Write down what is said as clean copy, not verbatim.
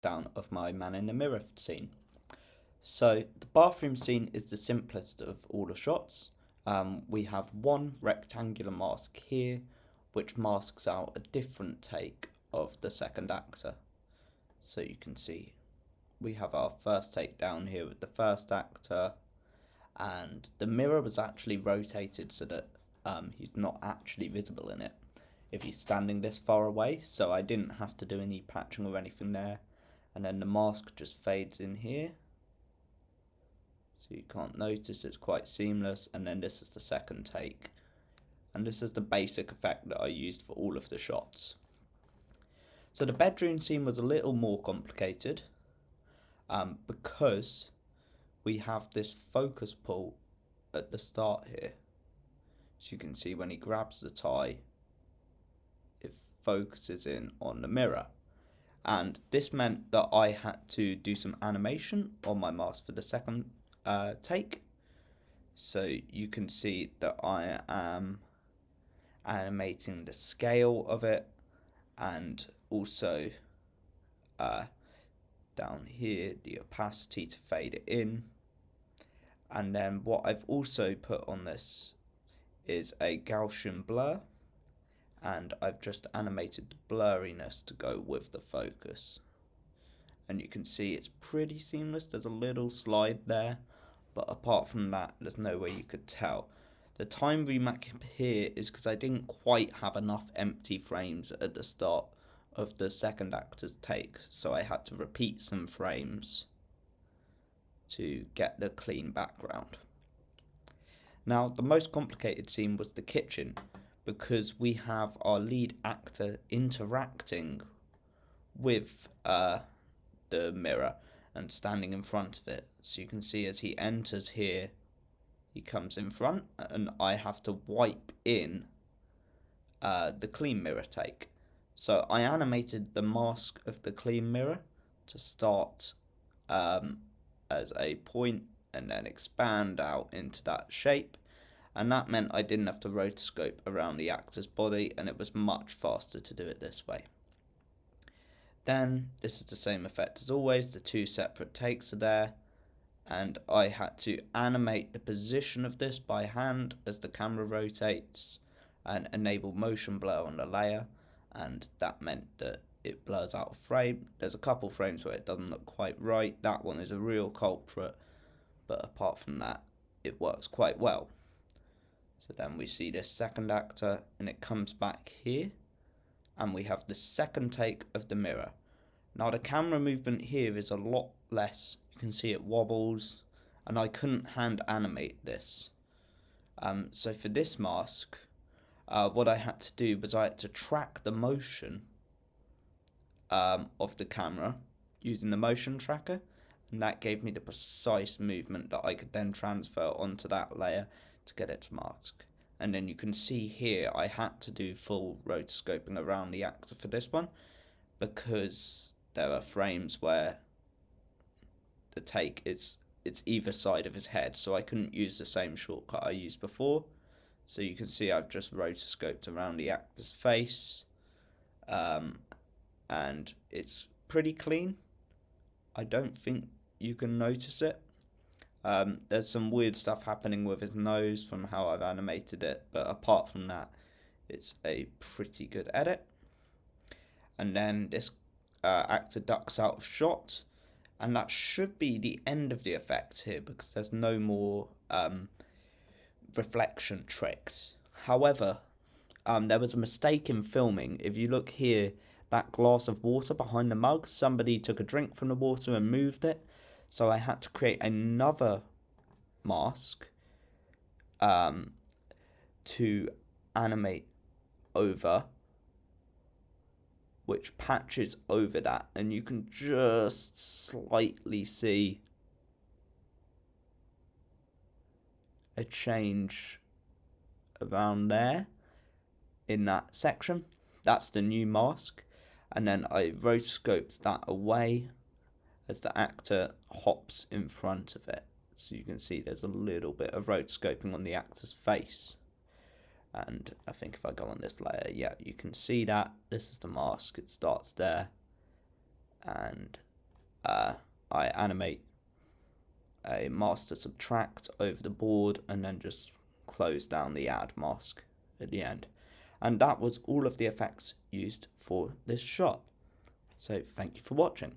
breakdown of my man in the mirror scene. So the bathroom scene is the simplest of all the shots. We have one rectangular mask here, which masks out a different take of the second actor. So you can see we have our first take down here with the first actor, and the mirror was actually rotated so that he's not actually visible in it if he's standing this far away, so I didn't have to do any patching or anything there. And then the mask just fades in here, so you can't notice, it's quite seamless. And then this is the second take, and this is the basic effect that I used for all of the shots. So the bedroom scene was a little more complicated because we have this focus pull at the start here. So you can see when he grabs the tie, it focuses in on the mirror. And this meant that I had to do some animation on my mask for the second take. So you can see that I am animating the scale of it, and also down here the opacity to fade it in. And then what I've also put on this is a Gaussian blur, and I've just animated the blurriness to go with the focus. And you can see it's pretty seamless. There's a little slide there, but apart from that, there's no way you could tell. The time remap here is because I didn't quite have enough empty frames at the start of the second actor's take, so I had to repeat some frames to get the clean background. Now, the most complicated scene was the kitchen, because we have our lead actor interacting with the mirror and standing in front of it. So you can see as he enters here, he comes in front, and I have to wipe in the clean mirror take. So I animated the mask of the clean mirror to start as a point and then expand out into that shape, and that meant I didn't have to rotoscope around the actor's body, and it was much faster to do it this way. Then this is the same effect as always, the two separate takes are there, and I had to animate the position of this by hand as the camera rotates and enable motion blur on the layer, and that meant that it blurs out of frame. There's a couple frames where it doesn't look quite right. That one is a real culprit, but apart from that, it works quite well. So then we see this second actor, and it comes back here, and we have the second take of the mirror. Now the camera movement here is a lot less. You can see it wobbles, and I couldn't hand animate this. So for this mask, what I had to do was I had to track the motion of the camera using the motion tracker, and that gave me the precise movement that I could then transfer onto that layer to get it to mask. And then you can see here I had to do full rotoscoping around the actor for this one, because there are frames where the take it's either side of his head, so I couldn't use the same shortcut I used before. So you can see I've just rotoscoped around the actor's face, and it's pretty clean. I don't think you can notice it. There's some weird stuff happening with his nose from how I've animated it, but apart from that, it's a pretty good edit. And then this actor ducks out of shot, and that should be the end of the effect here, because there's no more reflection tricks. However, there was a mistake in filming. If you look here, that glass of water behind the mug, somebody took a drink from the water and moved it, so I had to create another mask to animate over, which patches over that, and you can just slightly see a change around there in that section. That's the new mask, and then I rotoscoped that away as the actor hops in front of it. So you can see there's a little bit of rotoscoping on the actor's face. And I think if I go on this layer, yeah, you can see that. This is the mask, it starts there, and I animate a master subtract over the board and then just close down the add mask at the end. And that was all of the effects used for this shot. So thank you for watching.